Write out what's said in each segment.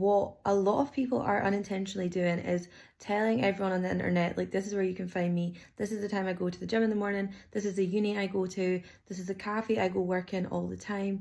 What a lot of people are unintentionally doing is telling everyone on the internet, like, this is where you can find me, this is the time I go to the gym in the morning, this is the uni I go to, this is the cafe I go work in all the time.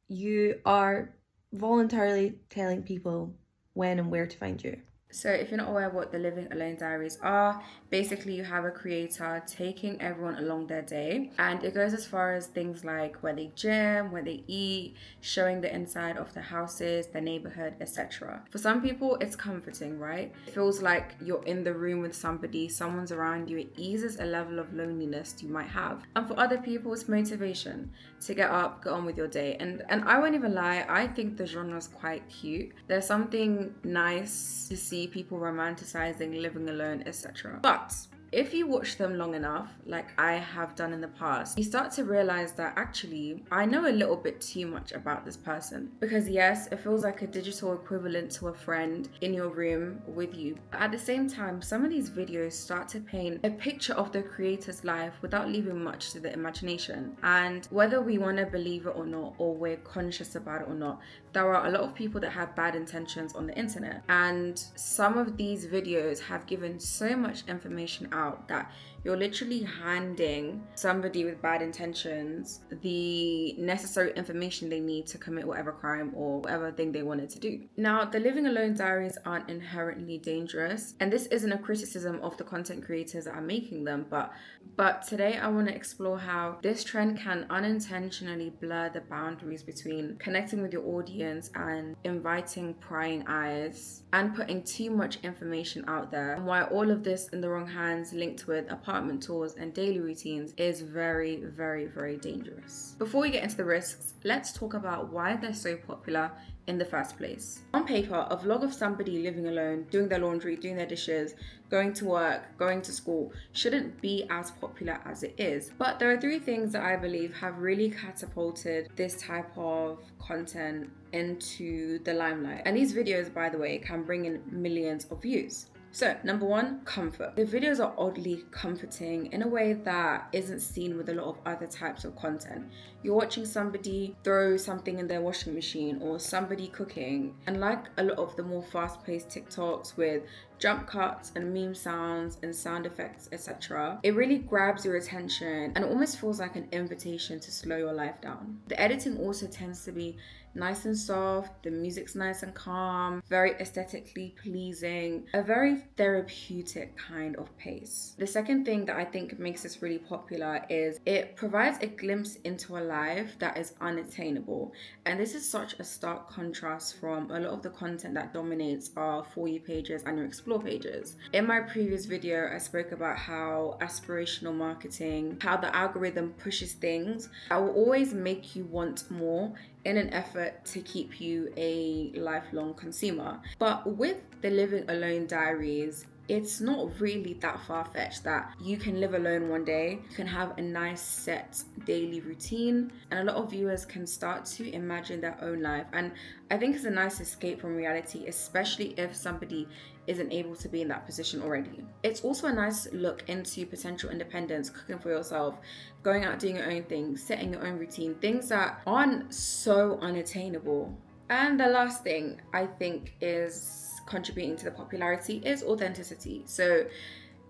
You are voluntarily telling people when and where to find you. So, if you're not aware what the Living Alone Diaries are, basically you have a creator taking everyone along their day, and it goes as far as things like where they gym, where they eat, showing the inside of their houses, their neighborhood, etc. For some people, it's comforting, right? It feels like you're in the room with somebody, someone's around you. It eases a level of loneliness you might have. And for other people, it's motivation to get up, get on with your day. And I won't even lie, I think the genre is quite cute. There's something nice to see people romanticizing living alone, etc. But if you watch them long enough, like I have done in the past, you start to realize that actually I know a little bit too much about this person. Because yes, it feels like a digital equivalent to a friend in your room with you. But at the same time, some of these videos start to paint a picture of the creator's life without leaving much to the imagination. And whether we want to believe it or not, or we're conscious about it or not, there are a lot of people that have bad intentions on the internet. And some of these videos have given so much information out that you're literally handing somebody with bad intentions the necessary information they need to commit whatever crime or whatever thing they wanted to do. Now, the Living Alone Diaries aren't inherently dangerous, and this isn't a criticism of the content creators that are making them, but today I want to explore how this trend can unintentionally blur the boundaries between connecting with your audience and inviting prying eyes and putting too much information out there, and why all of this in the wrong hands linked with apartment tours and daily routines is very, very, very dangerous. Before we get into the risks, let's talk about why they're so popular in the first place. On paper, a vlog of somebody living alone, doing their laundry, doing their dishes, going to work, going to school shouldn't be as popular as it is. But there are three things that I believe have really catapulted this type of content into the limelight. And these videos, by the way, can bring in millions of views. So, number one, comfort. The videos are oddly comforting in a way that isn't seen with a lot of other types of content. You're watching somebody throw something in their washing machine or somebody cooking, and like a lot of the more fast-paced TikToks with jump cuts and meme sounds and sound effects, etc., it really grabs your attention and almost feels like an invitation to slow your life down. The editing also tends to be nice and soft, the music's nice and calm, very aesthetically pleasing, a very therapeutic kind of pace. The second thing that I think makes this really popular is it provides a glimpse into a life that is unattainable. And this is such a stark contrast from a lot of the content that dominates our For You pages and your Explore pages. In my previous video, I spoke about how aspirational marketing, how the algorithm pushes things that will always make you want more in an effort to keep you a lifelong consumer. But with the Living Alone Diaries, it's not really that far-fetched that you can live alone one day, you can have a nice set daily routine, and a lot of viewers can start to imagine their own life. And I think it's a nice escape from reality, especially if somebody isn't able to be in that position already. It's also a nice look into potential independence, cooking for yourself, going out doing your own thing, setting your own routine, things that aren't so unattainable. And the last thing I think is contributing to the popularity is authenticity. So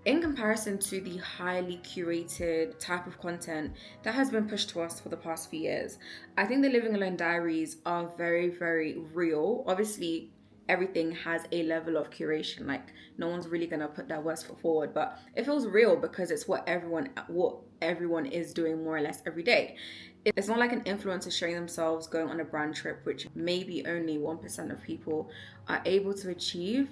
in comparison to the highly curated type of content that has been pushed to us for the past few years, I think the Living Alone Diaries are very, very real. Obviously, everything has a level of curation, like no one's really gonna put their worst foot forward, but it feels real because it's what everyone is doing more or less every day. It's not like an influencer sharing themselves going on a brand trip, which maybe only 1% of people are able to achieve.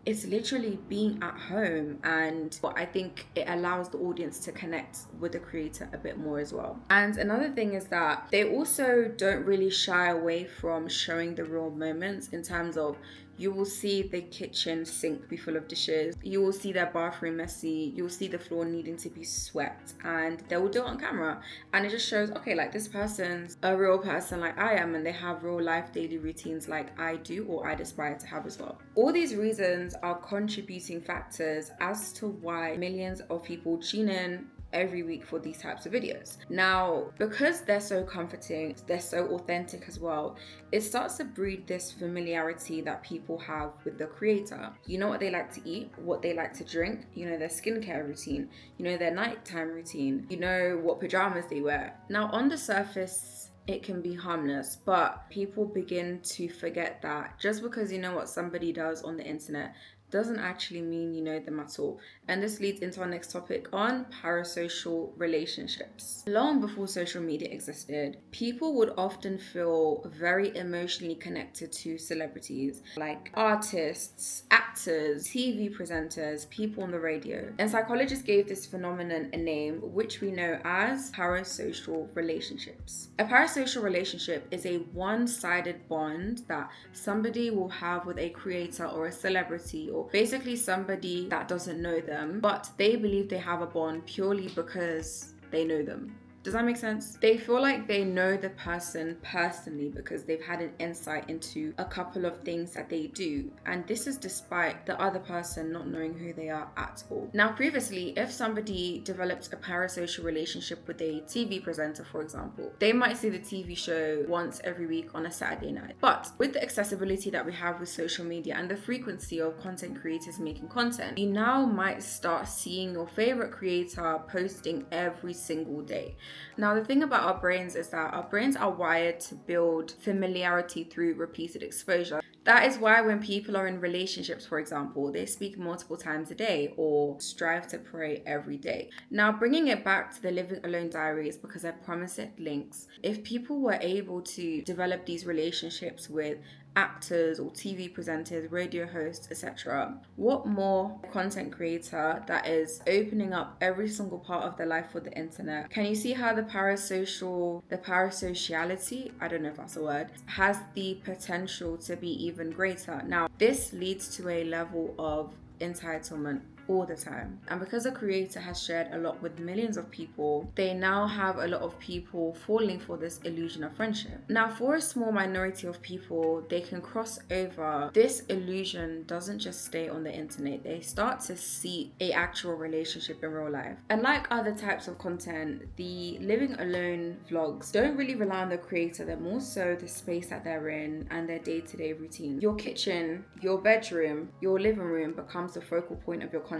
It's literally being at home, and I think it allows the audience to connect with the creator a bit more as well. And another thing is that they also don't really shy away from showing the real moments, in terms of you will see the kitchen sink be full of dishes, you will see their bathroom messy, you will see the floor needing to be swept, and they will do it on camera. And it just shows, okay, like this person's a real person like I am, and they have real life daily routines like I do or I'd aspire to have as well. All these reasons are contributing factors as to why millions of people tune in, every week for these types of videos. Now, because they're so comforting, they're so authentic as well, it starts to breed this familiarity that people have with the creator. You know what they like to eat, what they like to drink, you know their skincare routine, you know their nighttime routine, you know what pajamas they wear. Now, on the surface, it can be harmless, but people begin to forget that just because you know what somebody does on the internet doesn't actually mean you know them at all. And this leads into our next topic on parasocial relationships. Long before social media existed, people would often feel very emotionally connected to celebrities like artists, actors, TV presenters, people on the radio. And psychologists gave this phenomenon a name, which we know as parasocial relationships. A parasocial relationship is a one-sided bond that somebody will have with a creator or a celebrity, or basically somebody that doesn't know them, but they believe they have a bond purely because they know them. Does that make sense? They feel like they know the person personally because they've had an insight into a couple of things that they do. And this is despite the other person not knowing who they are at all. Now, previously, if somebody develops a parasocial relationship with a TV presenter, for example, they might see the TV show once every week on a Saturday night. But with the accessibility that we have with social media and the frequency of content creators making content, you now might start seeing your favorite creator posting every single day. Now, the thing about our brains is that our brains are wired to build familiarity through repeated exposure. That is why when people are in relationships, for example, they speak multiple times a day or strive to pray every day. Now, bringing it back to the Living Alone Diaries, because I promised it links, if people were able to develop these relationships with actors or TV presenters, radio hosts, etc. What more content creator that is opening up every single part of their life for the internet? Can you see how the parasociality, I don't know if that's a word, has the potential to be even greater? Now, this leads to a level of entitlement all the time. And because a creator has shared a lot with millions of people, they now have a lot of people falling for this illusion of friendship. Now, for a small minority of people, they can cross over. This illusion doesn't just stay on the internet. They start to see a actual relationship in real life. And like other types of content, the living alone vlogs don't really rely on the creator. They're more so the space that they're in and their day-to-day routine. Your kitchen, your bedroom, your living room becomes the focal point of your content.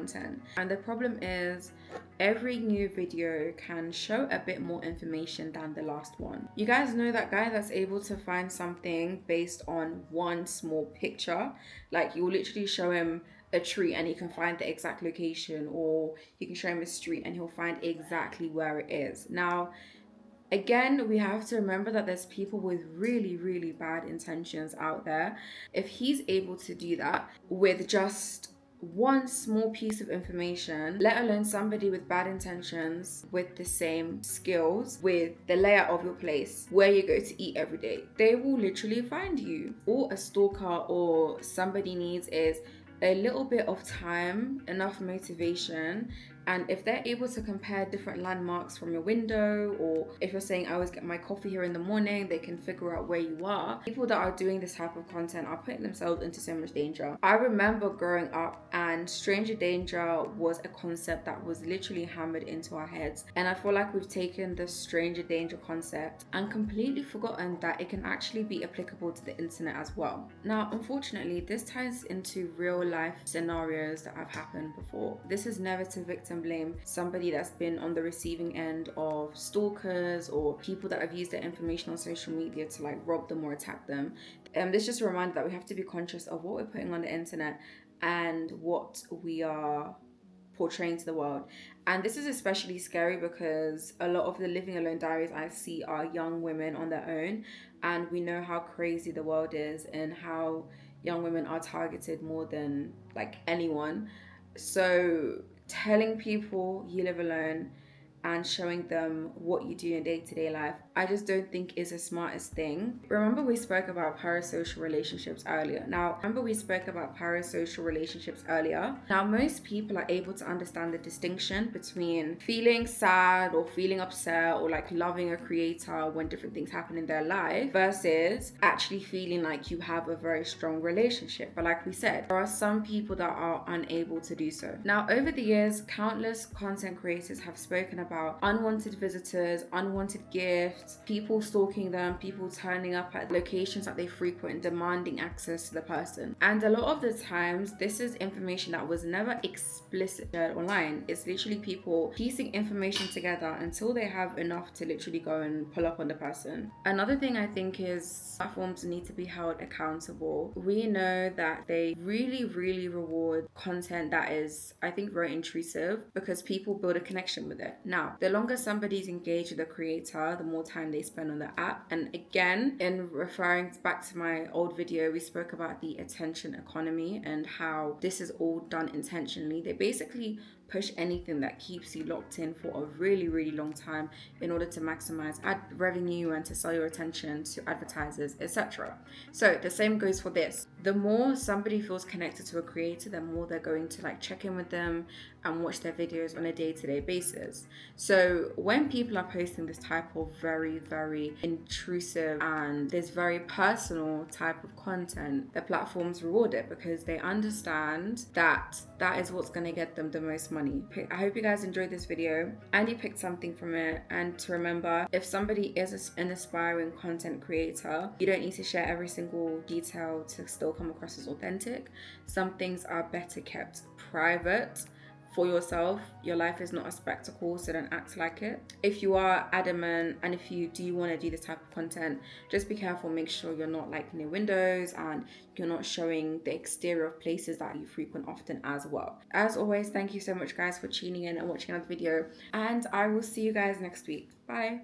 And the problem is, every new video can show a bit more information than the last one. You guys know that guy that's able to find something based on one small picture? Like, you'll literally show him a tree and he can find the exact location, or you can show him a street and he'll find exactly where it is. Now, again, we have to remember that there's people with really, really bad intentions out there. If he's able to do that with just one small piece of information, let alone somebody with bad intentions with the same skills, with the layout of your place, where you go to eat every day, they will literally find you. All a stalker or somebody needs is a little bit of time, enough motivation, and if they're able to compare different landmarks from your window, or if you're saying I always get my coffee here in the morning, they can figure out where you are. People that are doing this type of content are putting themselves into so much danger. I remember growing up and stranger danger was a concept that was literally hammered into our heads, and I feel like we've taken the stranger danger concept and completely forgotten that it can actually be applicable to the internet as well. Now, unfortunately, this ties into real life scenarios that have happened before. This is never to victim blame somebody that's been on the receiving end of stalkers or people that have used their information on social media to like rob them or attack them. This is just a reminder that we have to be conscious of what we're putting on the internet and what we are portraying to the world. And this is especially scary because a lot of the living alone diaries I see are young women on their own, and we know how crazy the world is and how young women are targeted more than like anyone. So telling people you live alone and showing them what you do in day-to-day life, I just don't think is the smartest thing. Remember we spoke about parasocial relationships earlier. Now most people are able to understand the distinction between feeling sad or feeling upset or like loving a creator when different things happen in their life versus actually feeling like you have a very strong relationship. But like we said, there are some people that are unable to do so. Now, over the years, countless content creators have spoken about unwanted visitors, unwanted gifts, people stalking them, people turning up at locations that they frequent and demanding access to the person. And a lot of the times, this is information that was never explicit online. It's literally people piecing information together until they have enough to literally go and pull up on the person. Another thing I think is platforms need to be held accountable. We know that they really, really reward content that is, I think, very intrusive because people build a connection with it. Now, the longer somebody's engaged with a creator, the more time they spend on the app. And again, in referring back to my old video, we spoke about the attention economy and how this is all done intentionally. They basically push anything that keeps you locked in for a really, really long time in order to maximize ad revenue and to sell your attention to advertisers, etc. So the same goes for this. The more somebody feels connected to a creator, the more they're going to like check in with them and watch their videos on a day-to-day basis. So when people are posting this type of very, very intrusive and this very personal type of content, the platforms reward it because they understand that that is what's going to get them the most money. I hope you guys enjoyed this video and you picked something from it. And to remember, if somebody is an aspiring content creator, you don't need to share every single detail to still come across as authentic. Some things are better kept private for yourself. Your life is not a spectacle, so don't act like it. If you are adamant and if you do want to do this type of content, just be careful. Make sure you're not like near windows and you're not showing the exterior of places that you frequent often as well. As always, thank you so much guys for tuning in and watching another video, and I will see you guys next week. Bye.